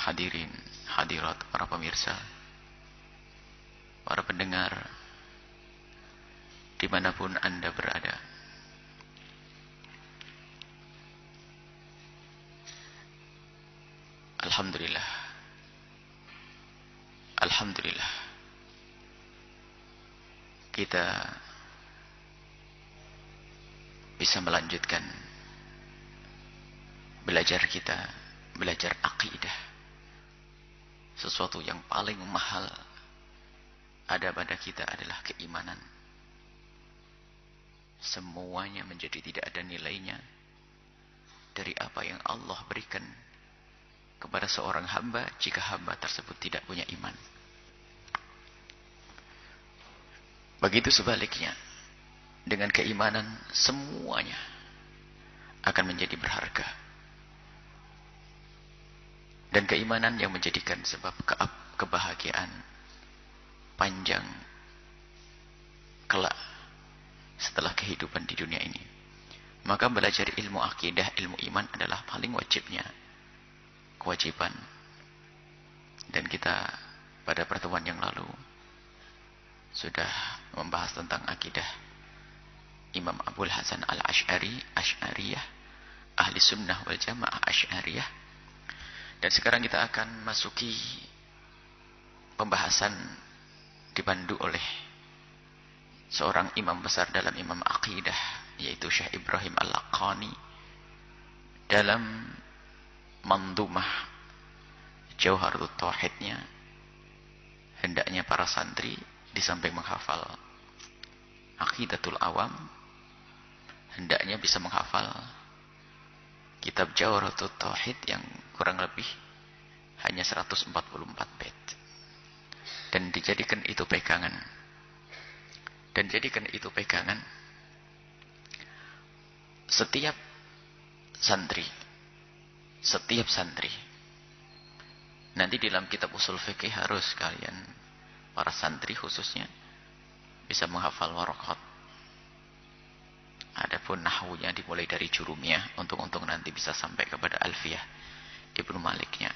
hadirin, hadirat, para pemirsa, para pendengar, dimanapun Anda berada. Alhamdulillah. Alhamdulillah. Kita bisa melanjutkan belajar kita, belajar akidah. Sesuatu yang paling mahal ada pada kita adalah keimanan. Semuanya menjadi tidak ada nilainya dari apa yang Allah berikan kepada seorang hamba jika hamba tersebut tidak punya iman. Begitu sebaliknya, dengan keimanan semuanya akan menjadi berharga. Dan keimanan yang menjadikan sebab kebahagiaan panjang kelak setelah kehidupan di dunia ini. Maka belajar ilmu akidah, ilmu iman adalah paling wajibnya kewajiban. Dan kita pada pertemuan yang lalu sudah membahas tentang akidah Imam Abul Hasan Al-Asy'ari, Asy'ariyah, Ahli Sunnah wal Jamaah Asy'ariyah. Dan sekarang kita akan masuki pembahasan dipandu oleh seorang imam besar dalam imam akidah, yaitu Syekh Ibrahim Al-Laqani, dalam mandumah Jauharut Tauhidnya. Hendaknya para santri di samping menghafal Aqidatul Awam, hendaknya bisa menghafal kitab Jauharut Tauhid yang kurang lebih hanya 144 bait. Dan dijadikan itu pegangan. Dan jadikan itu pegangan setiap santri. Setiap santri. Nanti di dalam kitab usul fikih harus kalian, para santri khususnya, bisa menghafal waraqat. Adapun nahwunya dimulai dari jurumiyah, untung-untung nanti bisa sampai kepada alfiyah Ibnu Maliknya.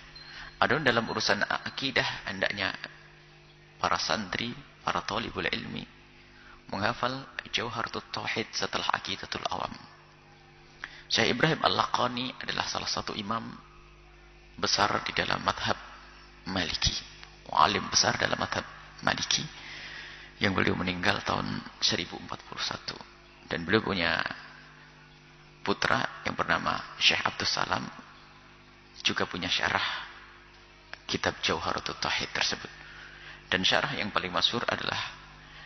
Adapun dalam urusan akidah, hendaknya para santri, para thalibul ilmi menghafal Jauharut Tauhid setelah Aqidatul Awam. Syekh Ibrahim Al-Laqani adalah salah satu imam besar di dalam madhab Maliki, alim besar dalam madhab Maliki, yang beliau meninggal tahun 1041. Dan beliau punya putra yang bernama Syekh Abdus Salam, juga punya syarah kitab Jauharut Tauhid tersebut. Dan syarah yang paling masyhur adalah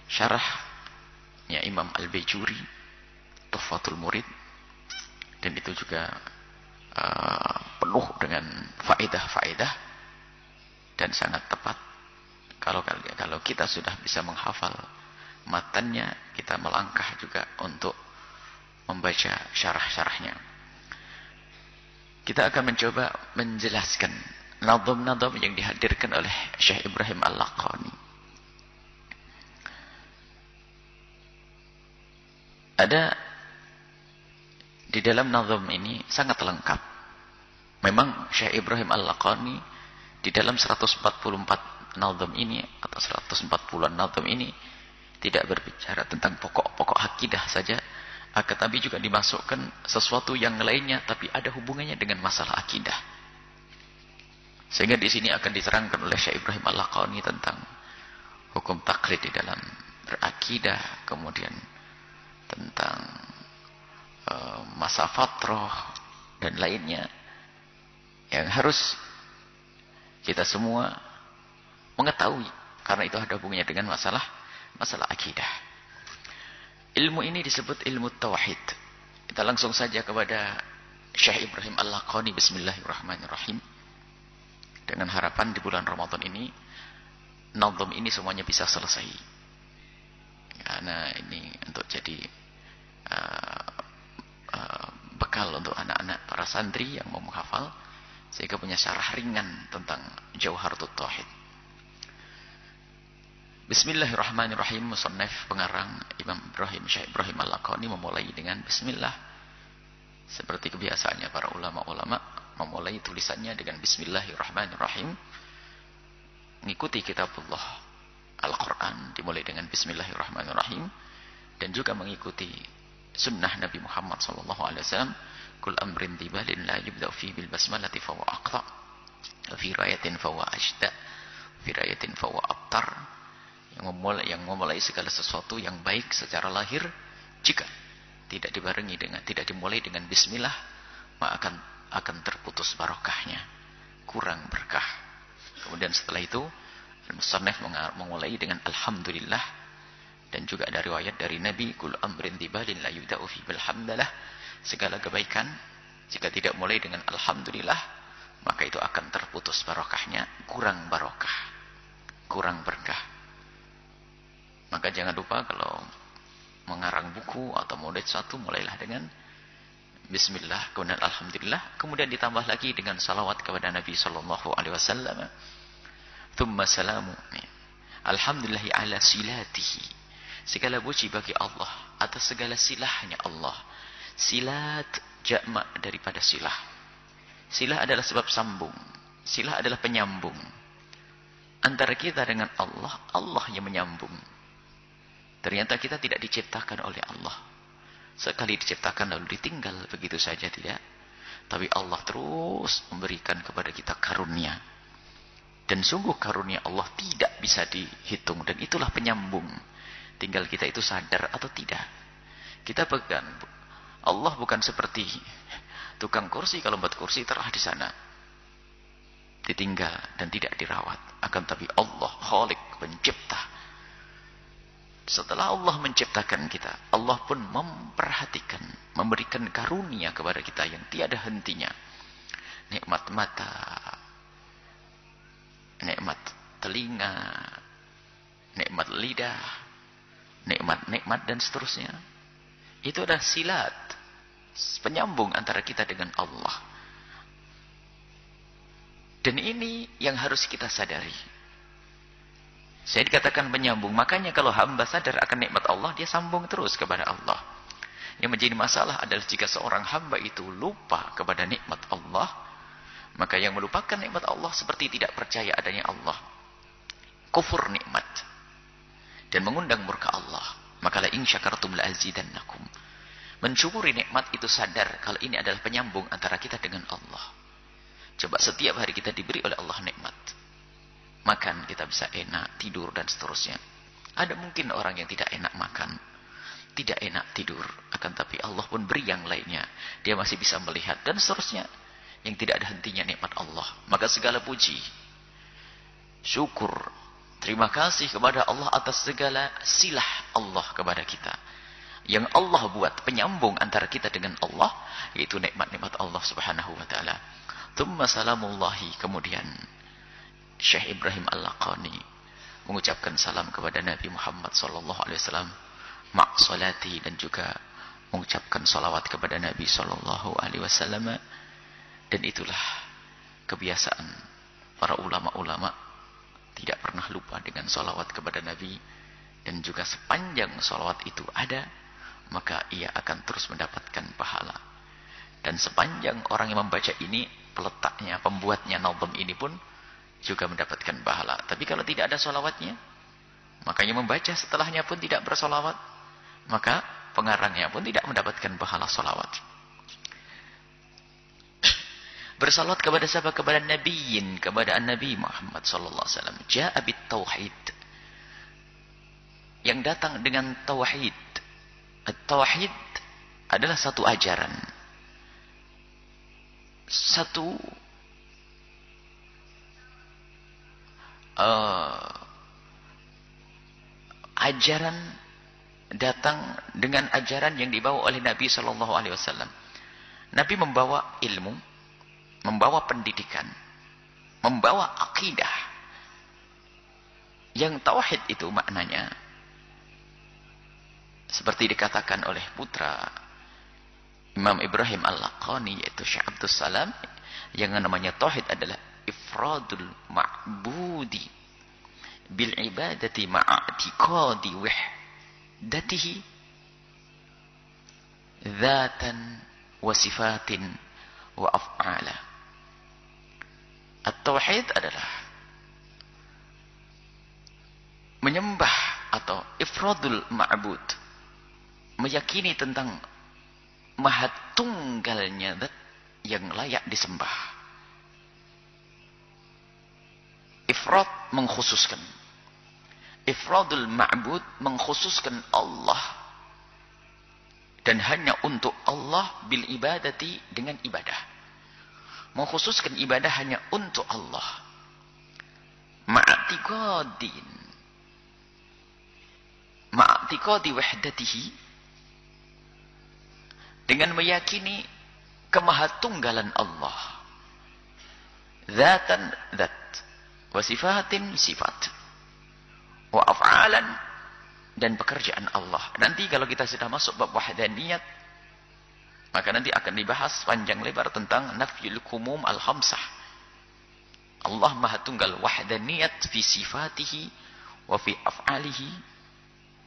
syarahnya Imam Al-Bajuri, Tuhfatul Murid. Dan itu juga penuh dengan faedah-faedah dan sangat tepat. Kalau kita sudah bisa menghafal matannya, kita melangkah juga untuk membaca syarah-syarahnya. Kita akan mencoba menjelaskan nadham-nadham yang dihadirkan oleh Syekh Ibrahim Al-Laqani. Ada di dalam nadham ini sangat lengkap. Memang Syekh Ibrahim Al-Laqani di dalam 144 nadham ini atau 140-an nadham ini tidak berbicara tentang pokok-pokok akidah saja, akan tapi juga dimasukkan sesuatu yang lainnya tapi ada hubungannya dengan masalah akidah. Sehingga di sini akan diterangkan oleh Syekh Ibrahim Al-Laqani tentang hukum taklid di dalam berakidah, kemudian tentang masa fatrah dan lainnya yang harus kita semua mengetahui, karena itu ada hubungannya dengan masalah akidah. Ilmu ini disebut ilmu tauhid. Kita langsung saja kepada Syekh Ibrahim Al-Laqani. Bismillahirrahmanirrahim. Dengan harapan di bulan Ramadan ini nazam ini semuanya bisa selesai, karena ini untuk jadi bekal untuk anak-anak para santri yang mau menghafal, sehingga punya syarah ringan tentang Jauharut Tauhid. Bismillahirrahmanirrahim. Musannaf pengarang Imam Ibrahim, Syekh Ibrahim Al-Laqani memulai dengan bismillah, seperti kebiasaannya para ulama-ulama. memulai tulisannya dengan Bismillahirrahmanirrahim. Mengikuti kitabullah Al-Quran dimulai dengan Bismillahirrahmanirrahim. Dan juga mengikuti sunnah Nabi Muhammad SAW. Kul amrin tibalin la yubda'u fi bil basmalati fawa aqta. Fi rayatin fawa ajda. Fi rayatin fawa abtar. Yang memulai segala sesuatu yang baik secara lahir, jika tidak dimulai dengan bismillah, maka akan terputus barokahnya, kurang berkah. Kemudian setelah itu al-musannif memulai dengan alhamdulillah. Dan juga ada riwayat dari Nabi, kul amrin tibalin la yubda'u fi bil hamdalah. Segala kebaikan jika tidak mulai dengan alhamdulillah, maka itu akan terputus barokahnya, kurang barokah, kurang berkah. Maka jangan lupa kalau mengarang buku atau menulis satu, mulailah dengan bismillah, kemudian alhamdulillah, kemudian ditambah lagi dengan salawat kepada Nabi sallallahu alaihi wasallam. Thumma salamu. Alhamdulillahi ala silatihi. Segala puji bagi Allah atas segala silahnya Allah. Silat jamak daripada silah. Silah adalah sebab sambung. Silah adalah penyambung antara kita dengan Allah. Allah yang menyambung. Ternyata kita tidak diciptakan oleh Allah. Sekali diciptakan lalu ditinggal begitu saja, tidak. Tapi Allah terus memberikan kepada kita karunia. Dan sungguh karunia Allah tidak bisa dihitung. Dan itulah penyambung. Tinggal kita itu sadar atau tidak. Kita pegang. Allah bukan seperti tukang kursi. Kalau buat kursi terah di sana, ditinggal dan tidak dirawat. Akan tapi Allah Khalik, pencipta. Setelah Allah menciptakan kita, Allah pun memperhatikan, memberikan karunia kepada kita yang tiada hentinya. Nikmat mata, nikmat telinga, nikmat lidah, nikmat dan seterusnya. Itu adalah silat, penyambung antara kita dengan Allah. Dan ini yang harus kita sadari. Saya dikatakan penyambung, makanya kalau hamba sadar akan nikmat Allah, dia sambung terus kepada Allah. Yang menjadi masalah adalah jika seorang hamba itu lupa kepada nikmat Allah, maka yang melupakan nikmat Allah seperti tidak percaya adanya Allah. Kufur nikmat. Dan mengundang murka Allah. Maka la in syakartum la azidannakum. Mensyukuri nikmat itu sadar kalau ini adalah penyambung antara kita dengan Allah. Coba setiap hari kita diberi oleh Allah nikmat. Makan kita bisa enak, tidur dan seterusnya. Ada mungkin orang yang tidak enak makan, tidak enak tidur, akan tapi Allah pun beri yang lainnya. Dia masih bisa melihat dan seterusnya. Yang tidak ada hentinya nikmat Allah. Maka segala puji, syukur, terima kasih kepada Allah atas segala silah Allah kepada kita. Yang Allah buat penyambung antara kita dengan Allah, yaitu nikmat-nikmat Allah subhanahu wa ta'ala. Thumma salamullahi, kemudian Syekh Ibrahim Al-Laqani mengucapkan salam kepada Nabi Muhammad sallallahu alaihi wasallam ma' salati, dan juga mengucapkan salawat kepada Nabi sallallahu alaihi wasallam. Dan itulah kebiasaan para ulama-ulama, tidak pernah lupa dengan salawat kepada Nabi. Dan juga sepanjang salawat itu ada, maka ia akan terus mendapatkan pahala. Dan sepanjang orang yang membaca ini, peletaknya, pembuatnya nazam ini pun juga mendapatkan pahala. Tapi kalau tidak ada salawatnya, maka yang membaca setelahnya pun tidak bersalawat, maka pengarangnya pun tidak mendapatkan pahala salawat. Bersalawat kepada siapa? Kepada Nabiyin, kepada Nabi Muhammad sallallahu alaihi wasallam. Ja'a bit tauhid. Yang datang dengan tauhid. At-tauhid adalah satu ajaran. Satu ajaran datang dengan ajaran yang dibawa oleh Nabi sallallahu alaihi wasallam. Nabi membawa ilmu, membawa pendidikan, membawa akidah. Yang tauhid itu maknanya seperti dikatakan oleh putra Imam Ibrahim Al-Laqani, yaitu Syekh Abdul Salam, yang namanya tauhid adalah ifradul ma'budi bil ibadati ma'atiqadi wahdatihi dzatan wa sifatin wa af'ala. At-tauhid adalah menyembah atau ifradul ma'bud, meyakini tentang maha tunggalnya zat yang layak disembah. Ifrad mengkhususkan, ifradul ma'bud mengkhususkan Allah dan hanya untuk Allah, bil ibadati dengan ibadah, mengkhususkan ibadah hanya untuk Allah, ma'atiqadi wahdatihi, dengan meyakini kemahatunggalan Allah, zatan zat, wa sifatin sifat, wa af'alan dan pekerjaan Allah. Nanti kalau kita sudah masuk bab wahdaniyat, maka nanti akan dibahas panjang lebar tentang nafyul kumum al-khamsah. Allah maha tunggal wahdaniyat fi sifatihi wa fi af'alihi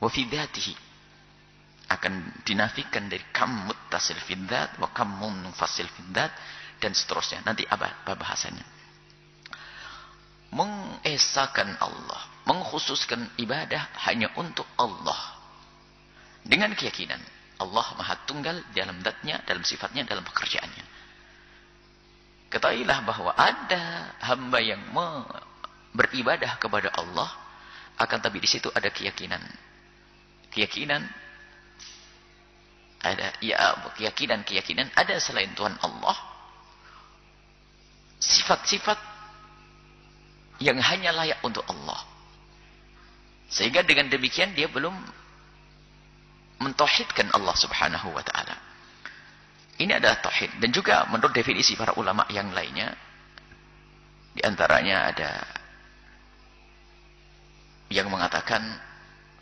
wa fi dhatihi. Akan dinafikan dari kam muttasil fi dzat wa kam munfasil fi dzat dan seterusnya. Nanti apa bahasannya? Mengesakan Allah, mengkhususkan ibadah hanya untuk Allah dengan keyakinan Allah maha tunggal dalam zatnya, dalam sifatnya, dalam pekerjaannya. Ketahuilah bahwa ada hamba yang beribadah kepada Allah, akan tapi di situ ada keyakinan ada selain Tuhan Allah, sifat-sifat yang hanya layak untuk Allah. Sehingga dengan demikian dia belum mentauhidkan Allah Subhanahu wa taala. Ini adalah tauhid. Dan juga menurut definisi para ulama yang lainnya, di antaranya ada yang mengatakan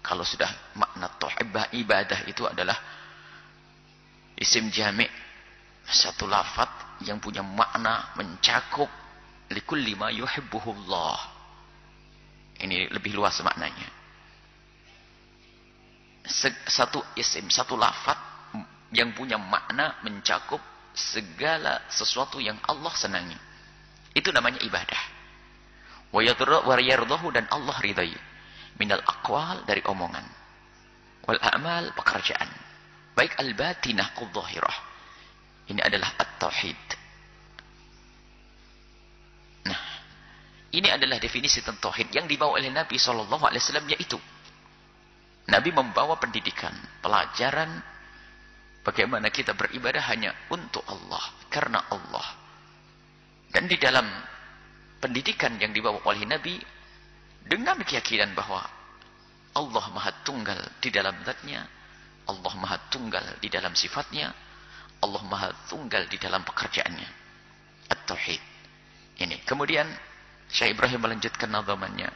kalau sudah makna tauhid ibadah itu adalah isim jami', satu lafaz yang punya makna mencakup likulli ma yuhibbuhullah. Ini lebih luas maknanya. Satu isim, satu lafaz yang punya makna mencakup segala sesuatu yang Allah senangi. Itu namanya ibadah. Wa yardahu dan Allah ridai. Minal aqwal dari omongan. Wal a'mal pekerjaan. Baik al-batinah al-zahirah. Ini adalah at-tauhid. Nah, ini adalah definisi tentang tauhid yang dibawa oleh Nabi SAW, yaitu Nabi membawa pendidikan, pelajaran bagaimana kita beribadah hanya untuk Allah, karena Allah. Dan di dalam pendidikan yang dibawa oleh Nabi, dengan keyakinan bahwa Allah maha tunggal di dalam zatnya, Allah maha tunggal di dalam sifatnya, Allah maha tunggal di dalam pekerjaannya. At-tauhid. Ini. Kemudian Syekh Ibrahim melanjutkan nazamannya.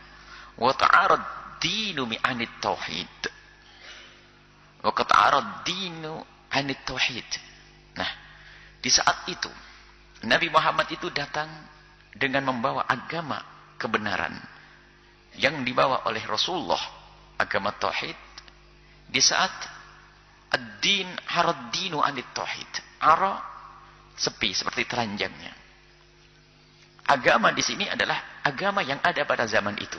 Wa ta'arad dinu mi'anit tauhid. Wa ta'arad dinu anit tauhid. Nah, di saat itu Nabi Muhammad itu datang dengan membawa agama kebenaran yang dibawa oleh Rasulullah, agama tauhid. Di saat ad-din harad dinu anit tauhid. Ara sepi seperti telanjangnya. Agama di sini adalah agama yang ada pada zaman itu.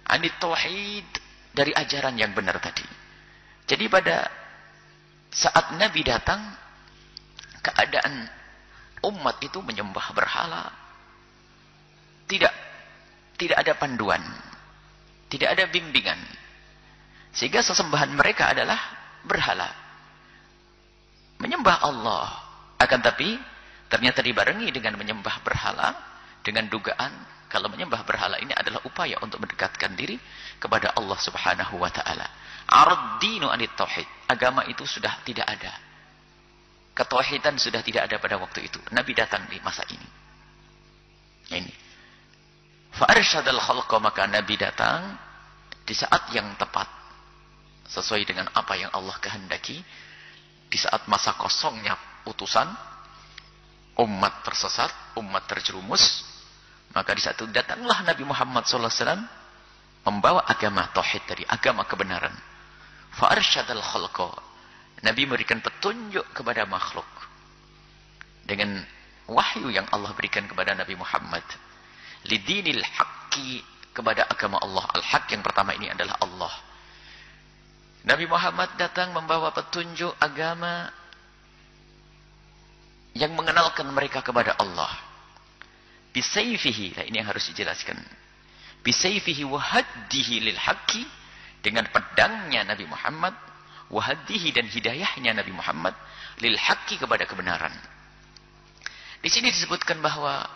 Anit tauhid, dari ajaran yang benar tadi. Jadi pada saat Nabi datang, keadaan umat itu menyembah berhala. Tidak ada panduan. Tidak ada bimbingan. Sehingga sesembahan mereka adalah berhala. Menyembah Allah. Akan tapi ternyata dibarengi dengan menyembah berhala, dengan dugaan kalau menyembah berhala ini adalah upaya untuk mendekatkan diri kepada Allah Subhanahu wa taala. Ar-dinu anit tauhid. Agama itu sudah tidak ada. Ketauhidan sudah tidak ada pada waktu itu. Nabi datang di masa ini. Ini. Fa arsyadal khalqa, maka Nabi datang di saat yang tepat sesuai dengan apa yang Allah kehendaki, di saat masa kosongnya utusan, umat tersesat, umat terjerumus, maka di saat itu datanglah Nabi Muhammad SAW membawa agama tauhid dari agama kebenaran. Fa arsyadal khalqa, Nabi memberikan petunjuk kepada makhluk dengan wahyu yang Allah berikan kepada Nabi Muhammad. Lidinil haqqi, kepada agama Allah. Al-haq yang pertama ini adalah Allah. Nabi Muhammad datang membawa petunjuk agama yang mengenalkan mereka kepada Allah. Bisayfihi, nah ini yang harus dijelaskan. Bisayfihi wahaddihi lil haqqi, dengan pedangnya Nabi Muhammad, wahaddihi dan hidayahnya Nabi Muhammad, lil haqqi kepada kebenaran. Di sini disebutkan bahwa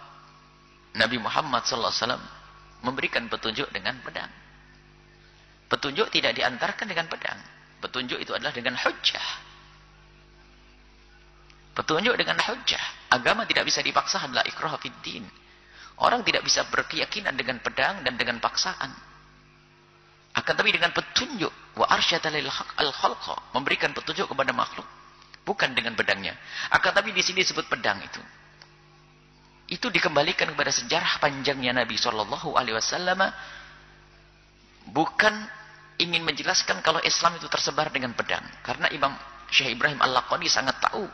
Nabi Muhammad SAW memberikan petunjuk dengan pedang. Petunjuk tidak diantarkan dengan pedang. Petunjuk itu adalah dengan hujjah. Petunjuk dengan hujjah. Agama tidak bisa dipaksa, adalah ikrah fid din. Orang tidak bisa berkeyakinan dengan pedang dan dengan paksaan. Akan tapi dengan petunjuk, wa arsyada lil al-khalqa, memberikan petunjuk kepada makhluk, bukan dengan pedangnya. Akan tapi di sini disebut pedang itu. Itu dikembalikan kepada sejarah panjangnya Nabi Shallallahu Alaihi Wasallam, bukan ingin menjelaskan kalau Islam itu tersebar dengan pedang. Karena Imam Syekh Ibrahim Al-Laqani sangat tahu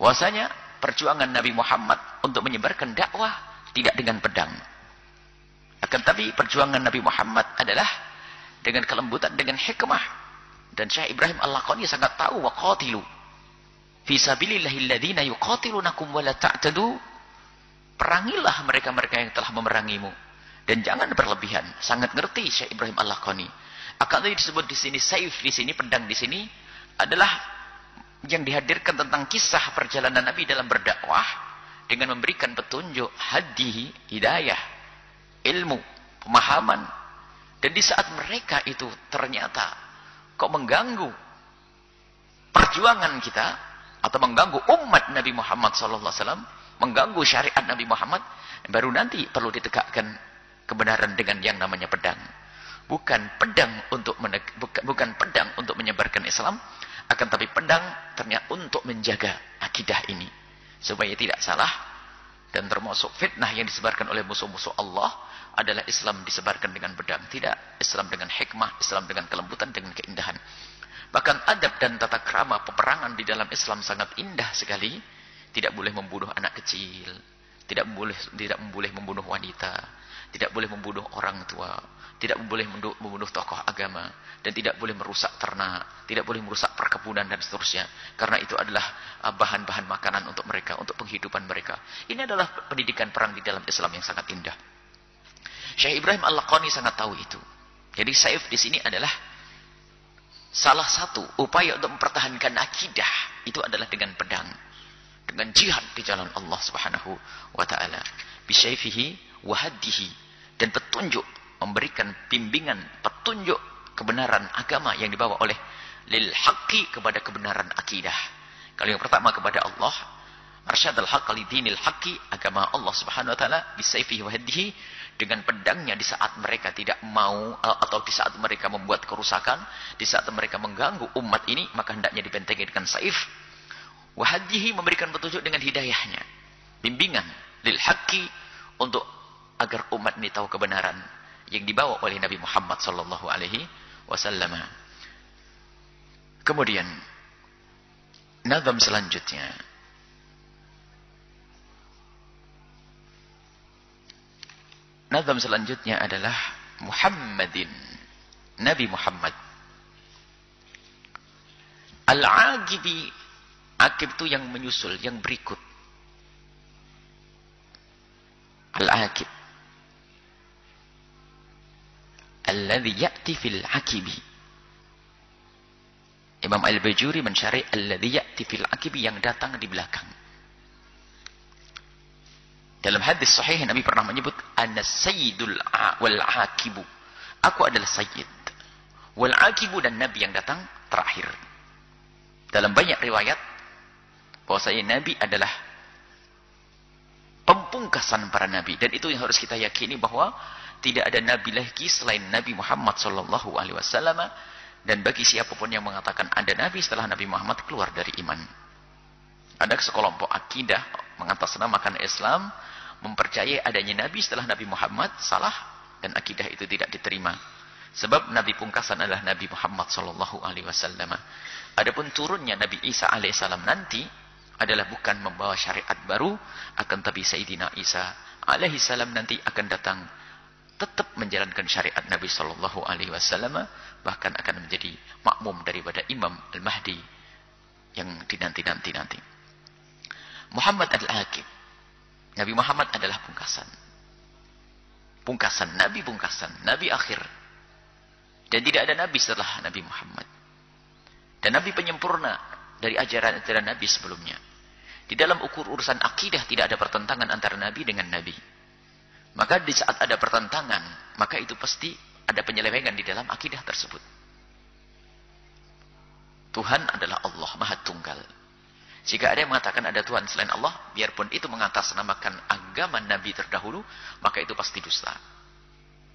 bahwasanya perjuangan Nabi Muhammad untuk menyebarkan dakwah tidak dengan pedang. Akan tapi perjuangan Nabi Muhammad adalah dengan kelembutan, dengan hikmah. Dan Syekh Ibrahim Al-Laqani sangat tahu, wa qatilu fi sabilillahi alladhina yuqatilunakum wa la ta'tadu. Perangilah mereka-mereka yang telah memerangimu dan jangan berlebihan. Sangat ngerti Syekh Ibrahim Al-Laqani. Akan tadi disebut di sini saif, di sini pedang, di sini adalah yang dihadirkan tentang kisah perjalanan Nabi dalam berdakwah dengan memberikan petunjuk, hadi, hidayah, ilmu, pemahaman. Dan di saat mereka itu ternyata kok mengganggu perjuangan kita atau mengganggu umat Nabi Muhammad SAW, mengganggu syariat Nabi Muhammad, baru nanti perlu ditegakkan kebenaran dengan yang namanya pedang. Bukan pedang untuk bukan pedang untuk menyebarkan Islam, akan tapi pedang ternyata untuk menjaga akidah ini supaya tidak salah. Dan termasuk fitnah yang disebarkan oleh musuh-musuh Allah adalah Islam disebarkan dengan pedang. Tidak, Islam dengan hikmah, Islam dengan kelembutan, dengan keindahan. Bahkan adab dan tata krama peperangan di dalam Islam sangat indah sekali. Tidak boleh membunuh anak kecil, tidak boleh membunuh wanita, tidak boleh membunuh orang tua, tidak boleh membunuh tokoh agama, dan tidak boleh merusak ternak, tidak boleh merusak perkebunan dan seterusnya. Karena itu adalah bahan-bahan makanan untuk mereka, untuk penghidupan mereka. Ini adalah pendidikan perang di dalam Islam yang sangat indah. Syekh Ibrahim Al-Laqani sangat tahu itu. Jadi saif di sini adalah salah satu upaya untuk mempertahankan akidah, itu adalah dengan pedang. Dengan jihad di jalan Allah Subhanahu wa taala, bisayfihi wa haddihi, dan petunjuk, memberikan bimbingan, petunjuk kebenaran agama yang dibawa oleh lil haqqi, kepada kebenaran akidah. Kalau yang pertama kepada Allah, arsyadal haqqa lidinil haqqi, agama Allah Subhanahu wa taala, bisayfihi wa haddihi, dengan pedangnya di saat mereka tidak mau atau di saat mereka membuat kerusakan, di saat mereka mengganggu umat ini, maka hendaknya dibentengi dengan saif. Wahadihi, memberikan petunjuk dengan hidayahnya, bimbingan lil haqqi, untuk agar umat ini tahu kebenaran yang dibawa oleh Nabi Muhammad sallallahu alaihi wasallam. Kemudian nazam selanjutnya, adalah Muhammadin, Nabi Muhammad. Al-aqibi, akib itu yang menyusul, yang berikut. Al-akib, alladhi ya'ti fil akibi. Imam Al-Bajuri mensyarih alladhi ya'ti fil akibi, yang datang di belakang. Dalam hadis sahih Nabi pernah menyebut ana sayyidul wal akibu, aku adalah sayyid, wal akibu, dan Nabi yang datang terakhir. Dalam banyak riwayat bahwasanya Nabi adalah pempungkasan para nabi, dan itu yang harus kita yakini, bahwa tidak ada nabi lagi selain Nabi Muhammad sallallahu alaihi wasallam, dan bagi siapapun yang mengatakan ada nabi setelah Nabi Muhammad, keluar dari iman. Ada sekelompok akidah mengatasnamakan Islam, mempercayai adanya nabi setelah Nabi Muhammad, salah, dan akidah itu tidak diterima. Sebab nabi pungkasan adalah Nabi Muhammad sallallahu alaihi wasallam. Adapun turunnya Nabi Isa alaihissalam nanti, adalah bukan membawa syariat baru, akan tapi Sayyidina Isa alaihi salam nanti akan datang tetap menjalankan syariat Nabi sallallahu alaihi wasallam, bahkan akan menjadi makmum daripada Imam Al-Mahdi yang dinanti-nanti nanti. Muhammad al-Aqib. Nabi Muhammad adalah pungkasan. Pungkasan, nabi akhir. Dan tidak ada nabi setelah Nabi Muhammad. Dan nabi penyempurna dari ajaran-ajaran nabi sebelumnya. Di dalam urusan akidah tidak ada pertentangan antara nabi dengan nabi. Maka di saat ada pertentangan, maka itu pasti ada penyelewengan di dalam akidah tersebut. Tuhan adalah Allah Maha Tunggal. Jika ada yang mengatakan ada Tuhan selain Allah, biarpun itu mengatasnamakan agama Nabi terdahulu, maka itu pasti dusta.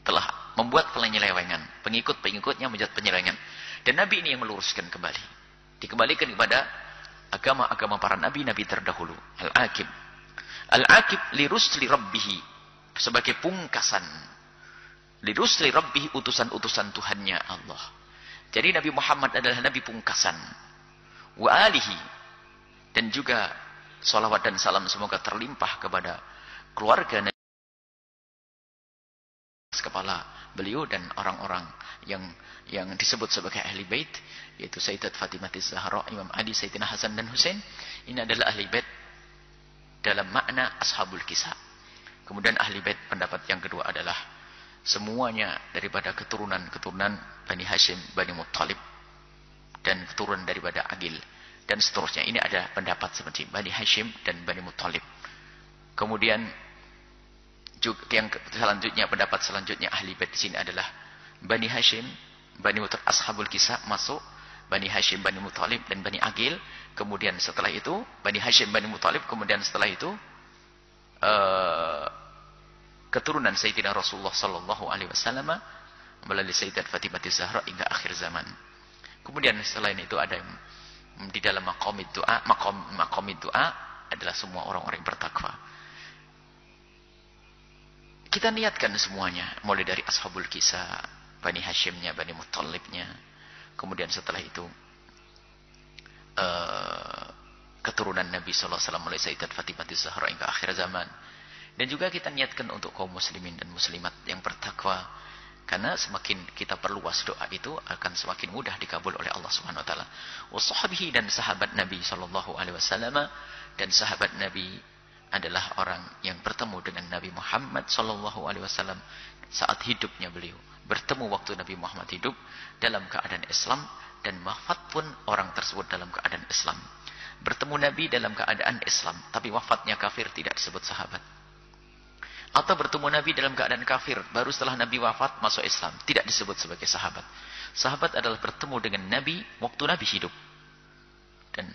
Telah membuat penyelewengan. Pengikut-pengikutnya membuat penyelewengan. Dan Nabi ini yang meluruskan kembali. Dikembalikan kepada agama-agama para Nabi-Nabi terdahulu. Al-Aqib. Al-Aqib lirusli rabbihi. Sebagai pungkasan. Lirusli rabbihi, utusan-utusan Tuhannya Allah. Jadi Nabi Muhammad adalah Nabi pungkasan. Wa alihi. Dan juga salawat dan salam semoga terlimpah kepada keluarga Nabi, kepala beliau dan orang-orang yang disebut sebagai ahli bait, yaitu Sayyidat Fatimah Az-Zahra, Imam Ali, Sayyidina Hasan dan Husain. Ini adalah ahli bait dalam makna ashabul kisah. Kemudian ahli bait pendapat yang kedua adalah semuanya daripada keturunan-keturunan Bani Hashim, Bani Muttalib, dan keturunan daripada Aqil dan seterusnya. Ini ada pendapat seperti Bani Hashim dan Bani Muttalib. Kemudian juga yang selanjutnya, pendapat selanjutnya ahli bait di sini adalah Bani Hashim, Bani Muttalib, ashabul kisah masuk, Bani Hashim, Bani Muttalib dan Bani Aqil. Kemudian setelah itu Bani Hashim, Bani Muttalib, kemudian setelah itu keturunan Sayyidina Rasulullah sallallahu alaihi wasallam melalui Sayyidat Fatimah Az-Zahra hingga akhir zaman. Kemudian selain itu ada yang di dalam maqamid doa adalah semua orang-orang yang bertakwa. Kita niatkan semuanya, mulai dari ashabul kisah, Bani Hashimnya, Bani Muttalibnya, kemudian setelah itu keturunan Nabi sallallahu alaihi wasallam mulai Sayyidat Fatimah Az-Zahra hingga akhir zaman. Dan juga kita niatkan untuk kaum muslimin dan muslimat yang bertakwa. Karena semakin kita perluas doa itu akan semakin mudah dikabul oleh Allah Subhanahu wa taala. Washabihi, dan sahabat Nabi sallallahu alaihi wasallam, dan sahabat Nabi adalah orang yang bertemu dengan Nabi Muhammad sallallahu alaihi wasallam saat hidupnya beliau. Bertemu waktu Nabi Muhammad hidup dalam keadaan Islam, dan wafat pun orang tersebut dalam keadaan Islam. Bertemu Nabi dalam keadaan Islam, tapi wafatnya kafir, tidak disebut sahabat. Atau bertemu Nabi dalam keadaan kafir, baru setelah Nabi wafat masuk Islam, tidak disebut sebagai sahabat. Sahabat adalah bertemu dengan Nabi waktu Nabi hidup. Dan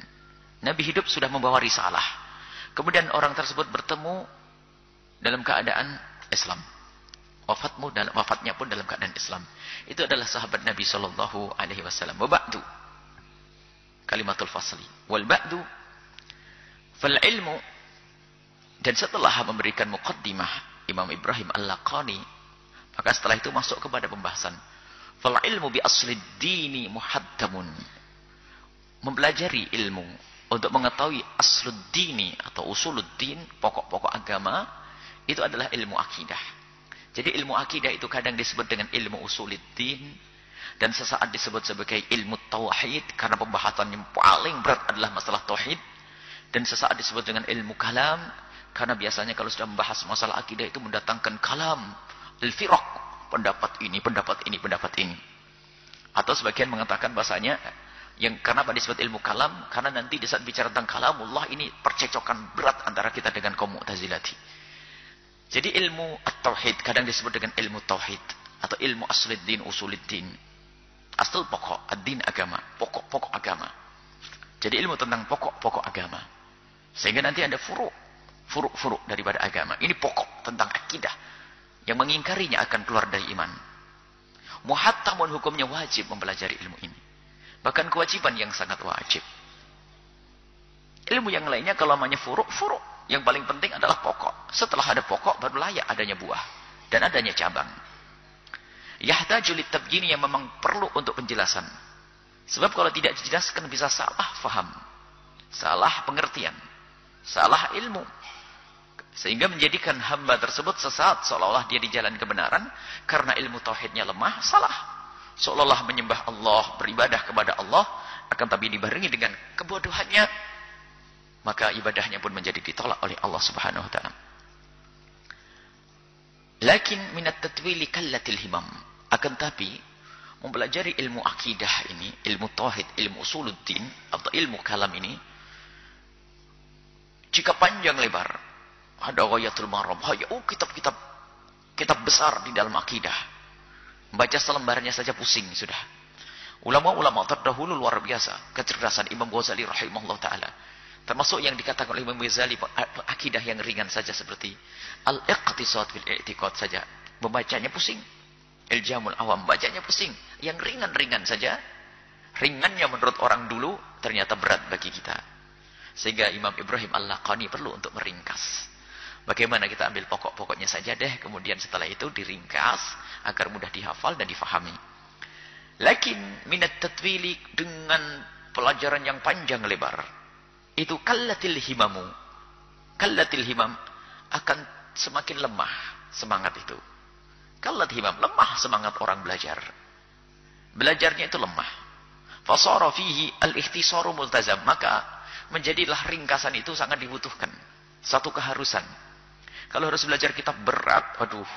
Nabi hidup sudah membawa risalah. Kemudian orang tersebut bertemu dalam keadaan Islam. Wafatnya pun dalam keadaan Islam. Itu adalah sahabat Nabi sallallahu alaihi wasallam. Wa ba'du. Kalimatul fasli. Wal ba'du fal ilmu. Dan setelah memberikan muqaddimah Imam Ibrahim Al-Laqani, maka setelah itu masuk kepada pembahasan fal ilmu bi aslid dini muhaddamun. Mempelajari ilmu untuk mengetahui aslud dini atau usuluddin, pokok-pokok agama, itu adalah ilmu akidah. Jadi ilmu akidah itu kadang disebut dengan ilmu usuluddin, dan sesaat disebut sebagai ilmu tauhid karena pembahasan yang paling berat adalah masalah tauhid, dan sesaat disebut dengan ilmu kalam karena biasanya kalau sudah membahas masalah akidah itu mendatangkan kalam, al-firaq, pendapat ini, pendapat ini, pendapat ini. Atau sebagian mengatakan bahasanya yang kenapa disebut ilmu kalam, karena nanti di saat bicara tentang kalamullah ini percecokan berat antara kita dengan kaum Mu'tazilati. Jadi ilmu at-tauhid kadang disebut dengan ilmu tauhid atau ilmu asluddin, usuluddin. Asal pokok, ad-din agama, pokok-pokok agama. Jadi ilmu tentang pokok-pokok agama. Sehingga nanti ada furuk daripada agama. Ini pokok tentang akidah. Yang mengingkarinya akan keluar dari iman. Muhattamun, hukumnya wajib mempelajari ilmu ini. Bahkan kewajiban yang sangat wajib. Ilmu yang lainnya kalau namanya furuk. Yang paling penting adalah pokok. Setelah ada pokok baru layak adanya buah. Dan adanya cabang. Yahtaju litabjini, yang memang perlu untuk penjelasan. Sebab kalau tidak dijelaskan bisa salah faham. salah pengertian, salah ilmu. Sehingga menjadikan hamba tersebut sesat, seolah-olah dia di jalan kebenaran, karena ilmu tauhidnya lemah, salah. Seolah-olah menyembah Allah, beribadah kepada Allah, akan tapi dibarengi dengan kebodohannya, maka ibadahnya pun menjadi ditolak oleh Allah Subhanahu wa taala. Lakin minat tatwili kallatil himam. Akan tapi mempelajari ilmu akidah ini, ilmu tauhid, ilmu usuluddin atau ilmu kalam ini, jika panjang lebar, ada ghayatul maram, kitab besar di dalam akidah. Baca selembarnya saja pusing sudah. Ulama-ulama terdahulu luar biasa, kecerdasan Imam Ghazali rahimahullah taala. Termasuk yang dikatakan oleh Imam Ghazali, akidah yang ringan saja seperti al-iqtisad fil i'tiqad saja, membacanya pusing. Iljamul awam, bacanya pusing. Yang ringan-ringan saja, ringannya menurut orang dulu, ternyata berat bagi kita. Sehingga Imam Ibrahim Al-Laqani perlu untuk meringkas. Bagaimana kita ambil pokok-pokoknya saja deh, kemudian setelah itu diringkas, agar mudah dihafal dan difahami. Lakin minat tatwili, dengan pelajaran yang panjang lebar, itu kallatil himamu. Kallatil himam, akan semakin lemah semangat itu. Kallat himam, lemah semangat orang belajar. Belajarnya itu lemah. Fasara fihi al-ikhtisaru multazam, maka menjadilah ringkasan itu sangat dibutuhkan. Satu keharusan. Kalau harus belajar kitab berat, aduh,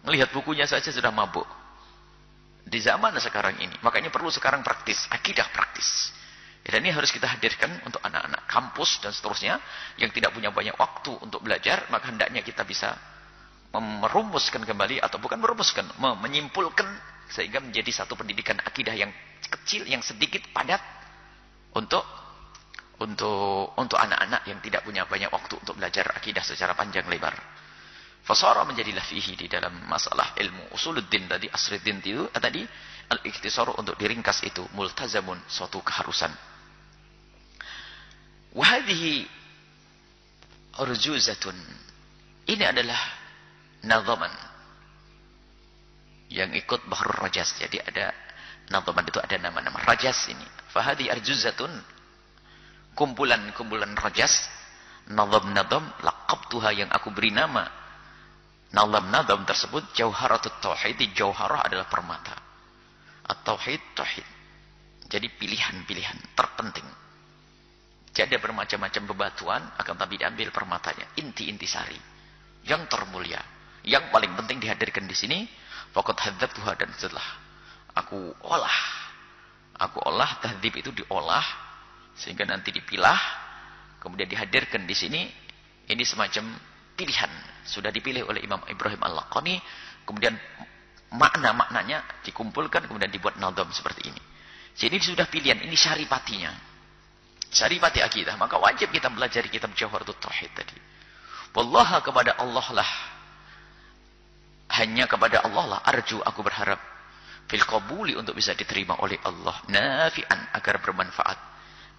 melihat bukunya saja sudah mabuk. Di zaman sekarang ini, makanya perlu sekarang praktis, akidah praktis. Dan ini harus kita hadirkan untuk anak-anak kampus dan seterusnya yang tidak punya banyak waktu untuk belajar, maka hendaknya kita bisa merumuskan kembali, atau bukan merumuskan, menyimpulkan sehingga menjadi satu pendidikan akidah yang kecil, yang sedikit padat untuk anak-anak yang tidak punya banyak waktu untuk belajar akidah secara panjang lebar. Fasara menjadilah fihi, di dalam masalah ilmu usuluddin tadi, asruddin itu tadi, al-ikhtisar untuk diringkas itu multazamun, suatu keharusan. Wahadihi urjuzatun, ini adalah nazaman yang ikut bahrul rajas. Jadi ada nazaman itu, ada nama-nama rajas ini. Fahadi arjuzatun, kumpulan-kumpulan rajas, nazam-nazam, laqabtuha, yang aku beri nama nazam-nazam tersebut, jauharatut tauhid. Jauharah adalah permata, at-tauhid, tauhid. Jadi pilihan-pilihan terpenting. Jadi ada bermacam-macam bebatuan, akan tapi diambil permatanya, inti-inti sari yang termulia, yang paling penting dihadirkan di sini. Faqad hadzabtuha, dan setelah aku olah, tahdzib itu diolah sehingga nanti dipilah, kemudian dihadirkan di sini. Ini semacam pilihan, sudah dipilih oleh Imam Ibrahim Al-Laqani, kemudian makna-maknanya dikumpulkan, kemudian dibuat nazam seperti ini. Jadi sudah pilihan, ini syaripatinya, syaripati akidah. Maka wajib kita belajar kitab Jawharatut Tauhid tadi. Wallaha, kepada Allah lah, hanya kepada Allah lah, arju, aku berharap, fil qabuli, untuk bisa diterima oleh Allah, nafi'an, agar bermanfaat,